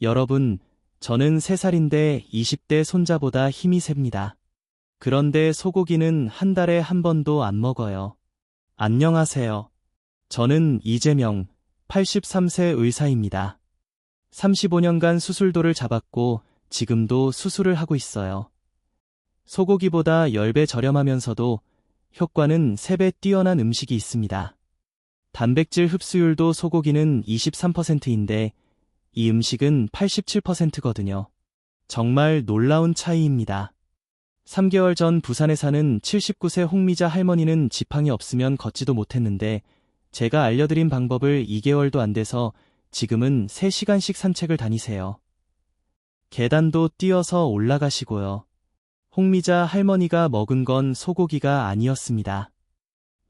여러분, 저는 3살인데 20대 손자보다 힘이 셉니다. 그런데 소고기는 한 달에 한 번도 안 먹어요. 안녕하세요. 저는 이재명, 83세 의사입니다. 35년간 수술도를 잡았고 지금도 수술을 하고 있어요. 소고기보다 10배 저렴하면서도 효과는 3배 뛰어난 음식이 있습니다. 단백질 흡수율도 소고기는 23%인데 이 음식은 87%거든요. 정말 놀라운 차이입니다. 3개월 전 부산에 사는 79세 홍미자 할머니는 지팡이 없으면 걷지도 못했는데 제가 알려드린 방법을 2개월도 안 돼서 지금은 3시간씩 산책을 다니세요. 계단도 뛰어서 올라가시고요. 홍미자 할머니가 먹은 건 소고기가 아니었습니다.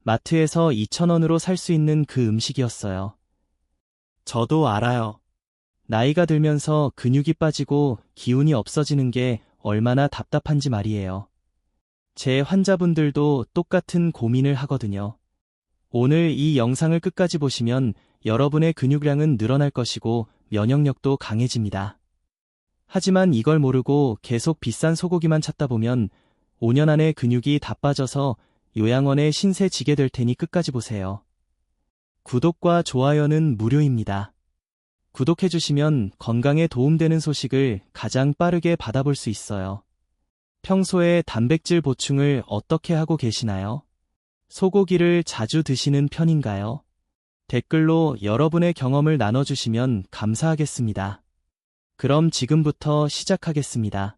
마트에서 2,000원으로 살 수 있는 그 음식이었어요. 저도 알아요. 나이가 들면서 근육이 빠지고 기운이 없어지는 게 얼마나 답답한지 말이에요. 제 환자분들도 똑같은 고민을 하거든요. 오늘 이 영상을 끝까지 보시면 여러분의 근육량은 늘어날 것이고 면역력도 강해집니다. 하지만 이걸 모르고 계속 비싼 소고기만 찾다 보면 5년 안에 근육이 다 빠져서 요양원에 신세 지게 될 테니 끝까지 보세요. 구독과 좋아요는 무료입니다. 구독해주시면 건강에 도움되는 소식을 가장 빠르게 받아볼 수 있어요. 평소에 단백질 보충을 어떻게 하고 계시나요? 소고기를 자주 드시는 편인가요? 댓글로 여러분의 경험을 나눠주시면 감사하겠습니다. 그럼 지금부터 시작하겠습니다.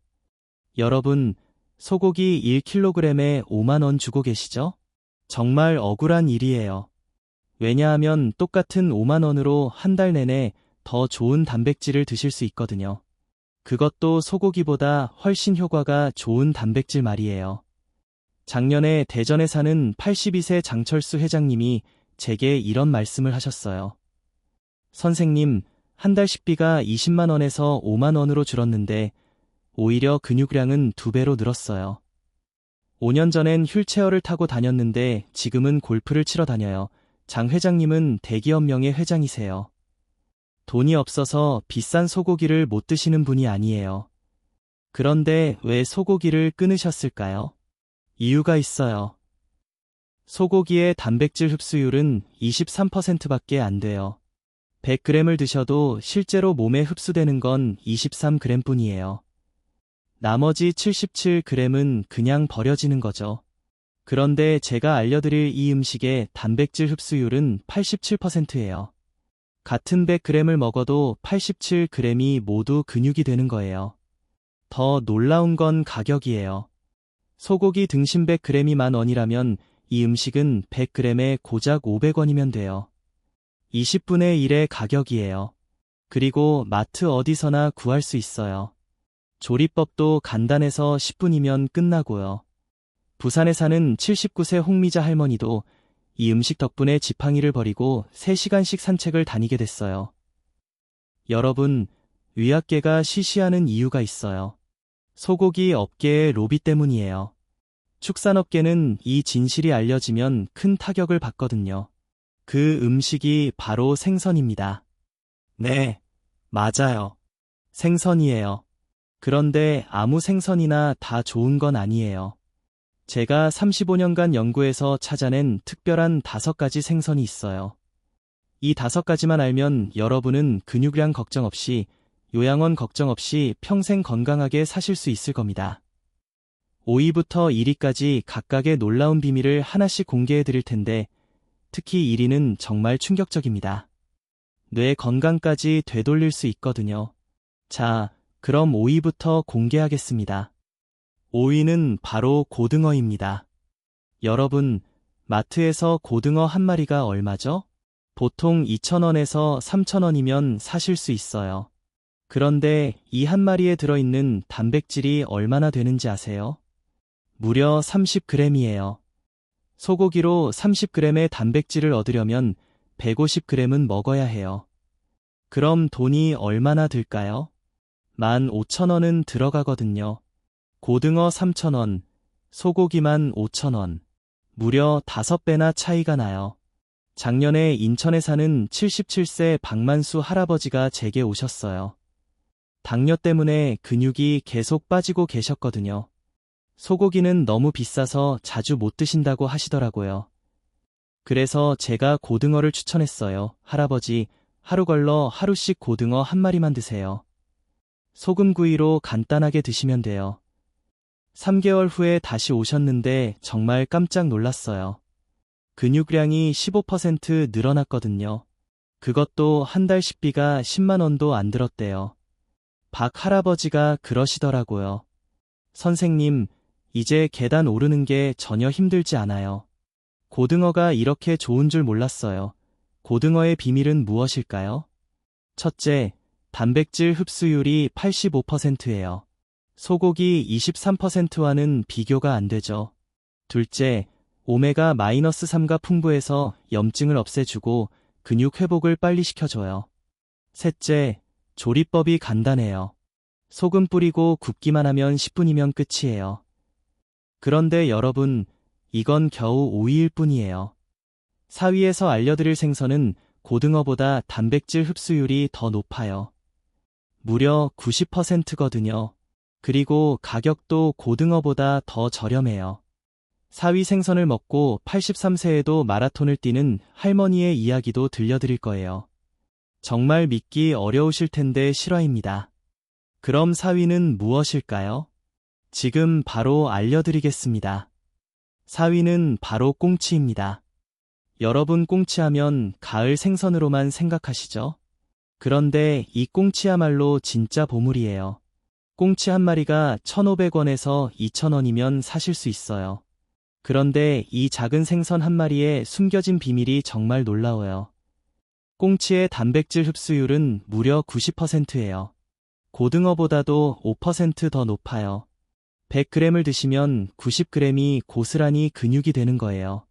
여러분, 소고기 1kg에 5만 원 주고 계시죠? 정말 억울한 일이에요. 왜냐하면 똑같은 5만 원으로 한 달 내내 더 좋은 단백질을 드실 수 있거든요. 그것도 소고기보다 훨씬 효과가 좋은 단백질 말이에요. 작년에 대전에 사는 82세 장철수 회장님이 제게 이런 말씀을 하셨어요. 선생님, 한 달 식비가 20만 원에서 5만 원으로 줄었는데 오히려 근육량은 2배로 늘었어요. 5년 전엔 휠체어를 타고 다녔는데 지금은 골프를 치러 다녀요. 장 회장님은 대기업 명예 회장이세요. 돈이 없어서 비싼 소고기를 못 드시는 분이 아니에요. 그런데 왜 소고기를 끊으셨을까요? 이유가 있어요. 소고기의 단백질 흡수율은 23%밖에 안 돼요. 100g을 드셔도 실제로 몸에 흡수되는 건 23g 뿐이에요. 나머지 77g은 그냥 버려지는 거죠. 그런데 제가 알려드릴 이 음식의 단백질 흡수율은 87%예요. 같은 100g을 먹어도 87g이 모두 근육이 되는 거예요. 더 놀라운 건 가격이에요. 소고기 등심 100g이 10,000원이라면 이 음식은 100g에 고작 500원이면 돼요. 20분의 1의 가격이에요. 그리고 마트 어디서나 구할 수 있어요. 조리법도 간단해서 10분이면 끝나고요. 부산에 사는 79세 홍미자 할머니도 이 음식 덕분에 지팡이를 버리고 3시간씩 산책을 다니게 됐어요. 여러분, 위약계가 시시하는 이유가 있어요. 소고기 업계의 로비 때문이에요. 축산업계는 이 진실이 알려지면 큰 타격을 받거든요. 그 음식이 바로 생선입니다. 네, 맞아요. 생선이에요. 그런데 아무 생선이나 다 좋은 건 아니에요. 제가 35년간 연구해서 찾아낸 특별한 5가지 생선이 있어요. 이 5가지만 알면 여러분은 근육량 걱정 없이, 요양원 걱정 없이 평생 건강하게 사실 수 있을 겁니다. 5위부터 1위까지 각각의 놀라운 비밀을 하나씩 공개해 드릴 텐데, 특히 1위는 정말 충격적입니다. 뇌 건강까지 되돌릴 수 있거든요. 자, 그럼 5위부터 공개하겠습니다. 5위는 바로 고등어입니다. 여러분, 마트에서 고등어 한 마리가 얼마죠? 보통 2,000원에서 3,000원이면 사실 수 있어요. 그런데 이 한 마리에 들어있는 단백질이 얼마나 되는지 아세요? 무려 30g이에요. 소고기로 30g의 단백질을 얻으려면 150g은 먹어야 해요. 그럼 돈이 얼마나 들까요? 15,000원은 들어가거든요. 고등어 3,000원, 소고기만 5,000원. 무려 5배나 차이가 나요. 작년에 인천에 사는 77세 박만수 할아버지가 제게 오셨어요. 당뇨 때문에 근육이 계속 빠지고 계셨거든요. 소고기는 너무 비싸서 자주 못 드신다고 하시더라고요. 그래서 제가 고등어를 추천했어요. 할아버지, 하루 걸러 하루씩 고등어 한 마리만 드세요. 소금구이로 간단하게 드시면 돼요. 3개월 후에 다시 오셨는데 정말 깜짝 놀랐어요. 근육량이 15% 늘어났거든요. 그것도 한 달 식비가 10만 원도 안 들었대요. 박 할아버지가 그러시더라고요. 선생님, 이제 계단 오르는 게 전혀 힘들지 않아요. 고등어가 이렇게 좋은 줄 몰랐어요. 고등어의 비밀은 무엇일까요? 첫째, 단백질 흡수율이 85%예요. 소고기 23%와는 비교가 안 되죠. 둘째, 오메가-3가 풍부해서 염증을 없애주고 근육 회복을 빨리 시켜줘요. 셋째, 조리법이 간단해요. 소금 뿌리고 굽기만 하면 10분이면 끝이에요. 그런데 여러분, 이건 겨우 오이일 뿐이에요. 4위에서 알려드릴 생선은 고등어보다 단백질 흡수율이 더 높아요. 무려 90%거든요. 그리고 가격도 고등어보다 더 저렴해요. 4위 생선을 먹고 83세에도 마라톤을 뛰는 할머니의 이야기도 들려드릴 거예요. 정말 믿기 어려우실 텐데 실화입니다. 그럼 4위는 무엇일까요? 지금 바로 알려드리겠습니다. 4위는 바로 꽁치입니다. 여러분 꽁치하면 가을 생선으로만 생각하시죠? 그런데 이 꽁치야말로 진짜 보물이에요. 꽁치 한 마리가 1,500원에서 2,000원이면 사실 수 있어요. 그런데 이 작은 생선 한 마리에 숨겨진 비밀이 정말 놀라워요. 꽁치의 단백질 흡수율은 무려 90%예요. 고등어보다도 5% 더 높아요. 100g을 드시면 90g이 고스란히 근육이 되는 거예요.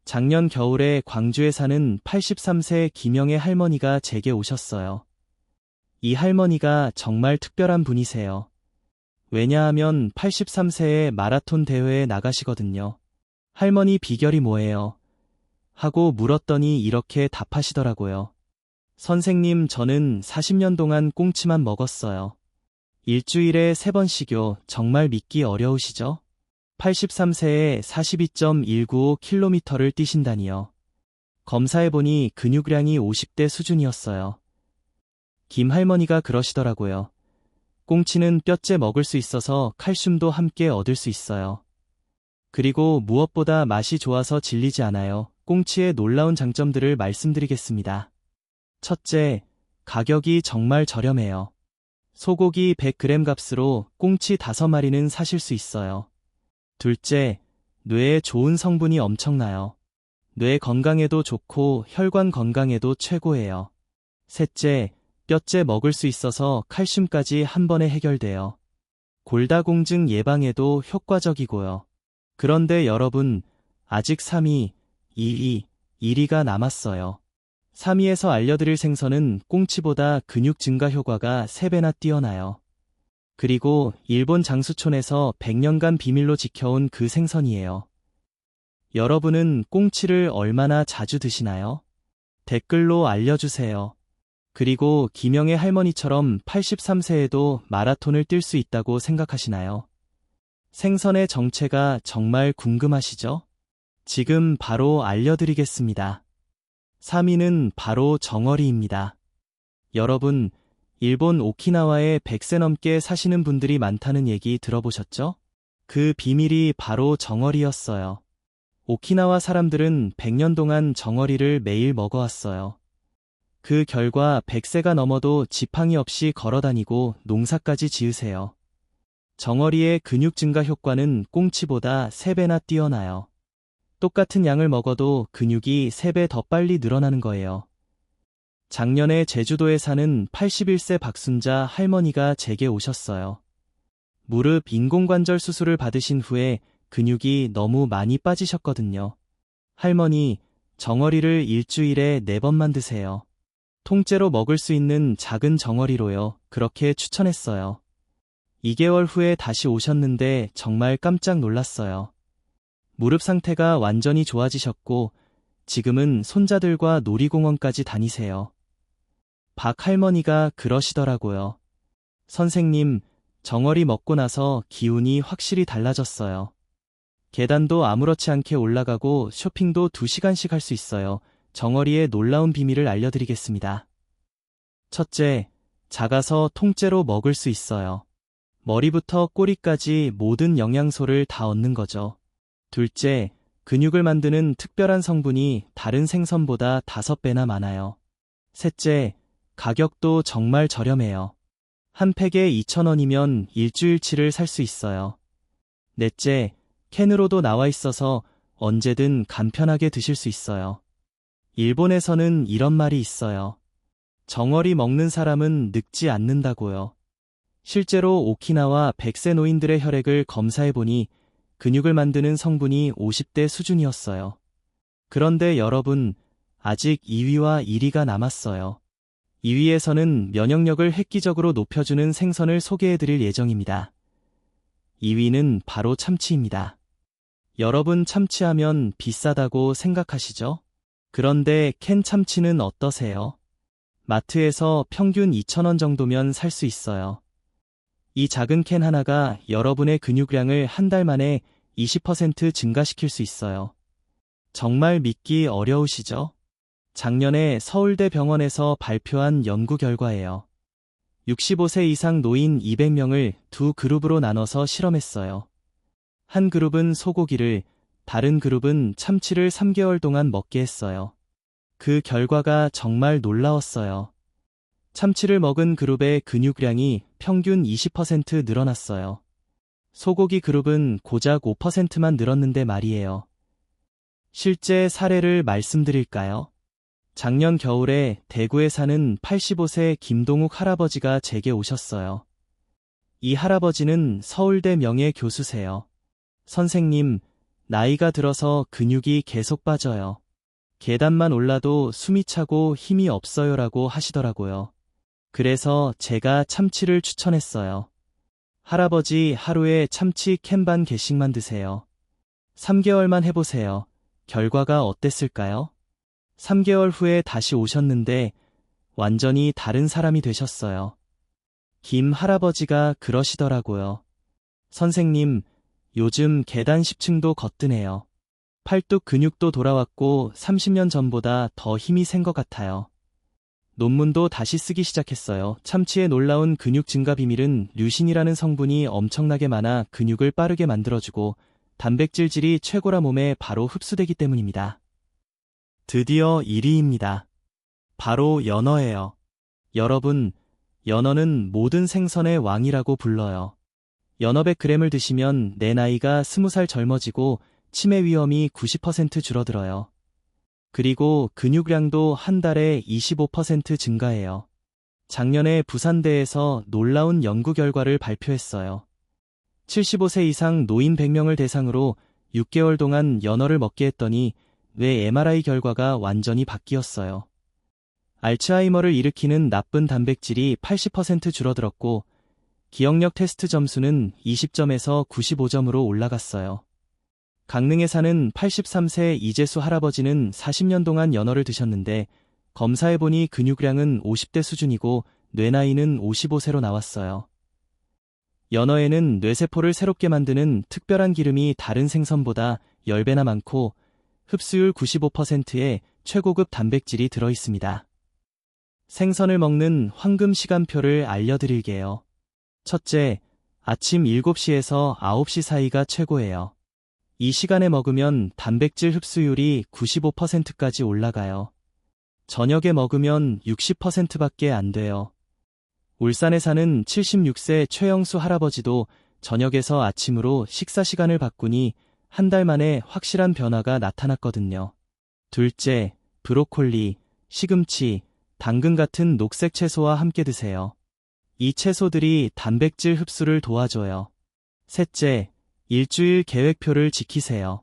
작년 겨울에 광주에 사는 83세 김영애 할머니가 제게 오셨어요. 이 할머니가 정말 특별한 분이세요. 왜냐하면 83세에 마라톤 대회에 나가시거든요. 할머니 비결이 뭐예요? 하고 물었더니 이렇게 답하시더라고요. 선생님, 저는 40년 동안 꽁치만 먹었어요. 일주일에 3번씩요. 정말 믿기 어려우시죠? 83세에 42.195km를 뛰신다니요. 검사해보니 근육량이 50대 수준이었어요. 김 할머니가 그러시더라고요. 꽁치는 뼈째 먹을 수 있어서 칼슘도 함께 얻을 수 있어요. 그리고 무엇보다 맛이 좋아서 질리지 않아요. 꽁치의 놀라운 장점들을 말씀드리겠습니다. 첫째, 가격이 정말 저렴해요. 소고기 100g 값으로 꽁치 5마리는 사실 수 있어요. 둘째, 뇌에 좋은 성분이 엄청나요. 뇌 건강에도 좋고 혈관 건강에도 최고예요. 셋째, 뼈째 먹을 수 있어서 칼슘까지 한 번에 해결돼요. 골다공증 예방에도 효과적이고요. 그런데 여러분, 아직 3위, 2위, 1위가 남았어요. 3위에서 알려드릴 생선은 꽁치보다 근육 증가 효과가 3배나 뛰어나요. 그리고 일본 장수촌에서 100년간 비밀로 지켜온 그 생선이에요. 여러분은 꽁치를 얼마나 자주 드시나요? 댓글로 알려주세요. 그리고 김영애 할머니처럼 83세에도 마라톤을 뛸 수 있다고 생각하시나요? 생선의 정체가 정말 궁금하시죠? 지금 바로 알려드리겠습니다. 3위는 바로 정어리입니다. 여러분, 일본 오키나와에 100세 넘게 사시는 분들이 많다는 얘기 들어보셨죠? 그 비밀이 바로 정어리였어요. 오키나와 사람들은 100년 동안 정어리를 매일 먹어왔어요. 그 결과 100세가 넘어도 지팡이 없이 걸어다니고 농사까지 지으세요. 정어리의 근육 증가 효과는 꽁치보다 3배나 뛰어나요. 똑같은 양을 먹어도 근육이 3배 더 빨리 늘어나는 거예요. 작년에 제주도에 사는 81세 박순자 할머니가 제게 오셨어요. 무릎 인공관절 수술을 받으신 후에 근육이 너무 많이 빠지셨거든요. 할머니, 정어리를 일주일에 4번만 드세요. 통째로 먹을 수 있는 작은 정어리로요. 그렇게 추천했어요. 2개월 후에 다시 오셨는데 정말 깜짝 놀랐어요. 무릎 상태가 완전히 좋아지셨고 지금은 손자들과 놀이공원까지 다니세요. 박 할머니가 그러시더라고요. 선생님, 정어리 먹고 나서 기운이 확실히 달라졌어요. 계단도 아무렇지 않게 올라가고 쇼핑도 2시간씩 할 수 있어요. 정어리의 놀라운 비밀을 알려드리겠습니다. 첫째, 작아서 통째로 먹을 수 있어요. 머리부터 꼬리까지 모든 영양소를 다 얻는 거죠. 둘째, 근육을 만드는 특별한 성분이 다른 생선보다 5배나 많아요. 셋째, 가격도 정말 저렴해요. 한 팩에 2,000원이면 일주일치를 살 수 있어요. 넷째, 캔으로도 나와 있어서 언제든 간편하게 드실 수 있어요. 일본에서는 이런 말이 있어요. 정어리 먹는 사람은 늙지 않는다고요. 실제로 오키나와 100세 노인들의 혈액을 검사해보니 근육을 만드는 성분이 50대 수준이었어요. 그런데 여러분, 아직 2위와 1위가 남았어요. 2위에서는 면역력을 획기적으로 높여주는 생선을 소개해드릴 예정입니다. 2위는 바로 참치입니다. 여러분, 참치하면 비싸다고 생각하시죠? 그런데 캔 참치는 어떠세요? 마트에서 평균 2,000원 정도면 살 수 있어요. 이 작은 캔 하나가 여러분의 근육량을 한 달 만에 20% 증가시킬 수 있어요. 정말 믿기 어려우시죠? 작년에 서울대 병원에서 발표한 연구 결과예요. 65세 이상 노인 200명을 두 그룹으로 나눠서 실험했어요. 한 그룹은 소고기를, 다른 그룹은 참치를 3개월 동안 먹게 했어요. 그 결과가 정말 놀라웠어요. 참치를 먹은 그룹의 근육량이 평균 20% 늘어났어요. 소고기 그룹은 고작 5%만 늘었는데 말이에요. 실제 사례를 말씀드릴까요? 작년 겨울에 대구에 사는 85세 김동욱 할아버지가 제게 오셨어요. 이 할아버지는 서울대 명예 교수세요. 선생님, 나이가 들어서 근육이 계속 빠져요. 계단만 올라도 숨이 차고 힘이 없어요라고 하시더라고요. 그래서 제가 참치를 추천했어요. 할아버지, 하루에 참치 캔 반 개씩만 드세요. 3개월만 해보세요. 결과가 어땠을까요? 3개월 후에 다시 오셨는데 완전히 다른 사람이 되셨어요. 김 할아버지가 그러시더라고요. 선생님, 요즘 계단 10층도 거뜬해요. 팔뚝 근육도 돌아왔고 30년 전보다 더 힘이 센 것 같아요. 논문도 다시 쓰기 시작했어요. 참치의 놀라운 근육 증가 비밀은 류신이라는 성분이 엄청나게 많아 근육을 빠르게 만들어주고 단백질질이 최고라 몸에 바로 흡수되기 때문입니다. 드디어 1위입니다. 바로 연어예요. 여러분, 연어는 모든 생선의 왕이라고 불러요. 연어 100g을 드시면 내 나이가 20살 젊어지고 치매 위험이 90% 줄어들어요. 그리고 근육량도 한 달에 25% 증가해요. 작년에 부산대에서 놀라운 연구 결과를 발표했어요. 75세 이상 노인 100명을 대상으로 6개월 동안 연어를 먹게 했더니 뇌 MRI 결과가 완전히 바뀌었어요. 알츠하이머를 일으키는 나쁜 단백질이 80% 줄어들었고 기억력 테스트 점수는 20점에서 95점으로 올라갔어요. 강릉에 사는 83세 이재수 할아버지는 40년 동안 연어를 드셨는데 검사해보니 근육량은 50대 수준이고 뇌 나이는 55세로 나왔어요. 연어에는 뇌세포를 새롭게 만드는 특별한 기름이 다른 생선보다 10배나 많고 흡수율 95%의 최고급 단백질이 들어있습니다. 생선을 먹는 황금 시간표를 알려드릴게요. 첫째, 아침 7시에서 9시 사이가 최고예요. 이 시간에 먹으면 단백질 흡수율이 95%까지 올라가요. 저녁에 먹으면 60%밖에 안 돼요. 울산에 사는 76세 최영수 할아버지도 저녁에서 아침으로 식사 시간을 바꾸니 한 달 만에 확실한 변화가 나타났거든요. 둘째, 브로콜리, 시금치, 당근 같은 녹색 채소와 함께 드세요. 이 채소들이 단백질 흡수를 도와줘요. 셋째, 일주일 계획표를 지키세요.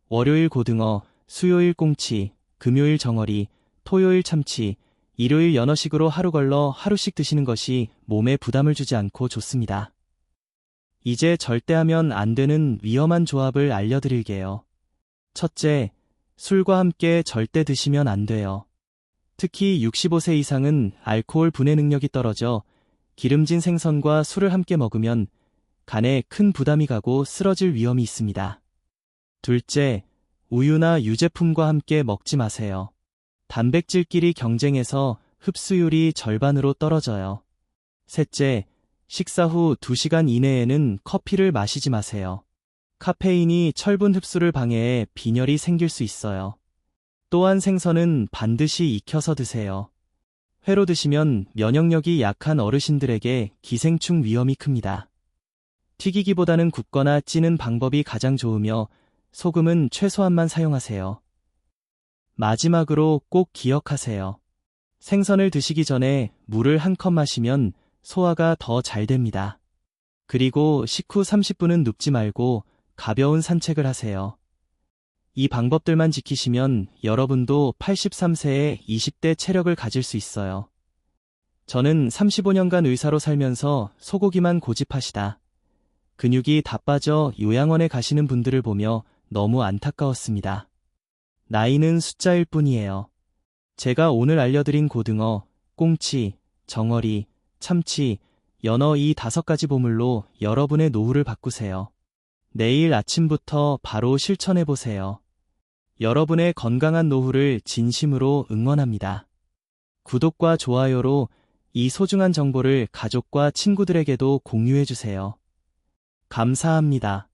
월요일 고등어, 수요일 꽁치, 금요일 정어리, 토요일 참치, 일요일 연어식으로 하루 걸러 하루씩 드시는 것이 몸에 부담을 주지 않고 좋습니다. 이제 절대 하면 안 되는 위험한 조합을 알려드릴게요. 첫째, 술과 함께 절대 드시면 안 돼요. 특히 65세 이상은 알코올 분해 능력이 떨어져 기름진 생선과 술을 함께 먹으면 간에 큰 부담이 가고 쓰러질 위험이 있습니다. 둘째, 우유나 유제품과 함께 먹지 마세요. 단백질끼리 경쟁해서 흡수율이 절반으로 떨어져요. 셋째, 식사 후 2시간 이내에는 커피를 마시지 마세요. 카페인이 철분 흡수를 방해해 빈혈이 생길 수 있어요. 또한 생선은 반드시 익혀서 드세요. 회로 드시면 면역력이 약한 어르신들에게 기생충 위험이 큽니다. 튀기기보다는 굽거나 찌는 방법이 가장 좋으며 소금은 최소한만 사용하세요. 마지막으로 꼭 기억하세요. 생선을 드시기 전에 물을 한 컵 마시면 소화가 더 잘 됩니다. 그리고 식후 30분은 눕지 말고 가벼운 산책을 하세요. 이 방법들만 지키시면 여러분도 83세에 20대 체력을 가질 수 있어요. 저는 35년간 의사로 살면서 소고기만 고집하시다 근육이 다 빠져 요양원에 가시는 분들을 보며 너무 안타까웠습니다. 나이는 숫자일 뿐이에요. 제가 오늘 알려드린 고등어, 꽁치, 정어리, 참치, 연어 이 5가지 보물로 여러분의 노후를 바꾸세요. 내일 아침부터 바로 실천해보세요. 여러분의 건강한 노후를 진심으로 응원합니다. 구독과 좋아요로 이 소중한 정보를 가족과 친구들에게도 공유해주세요. 감사합니다.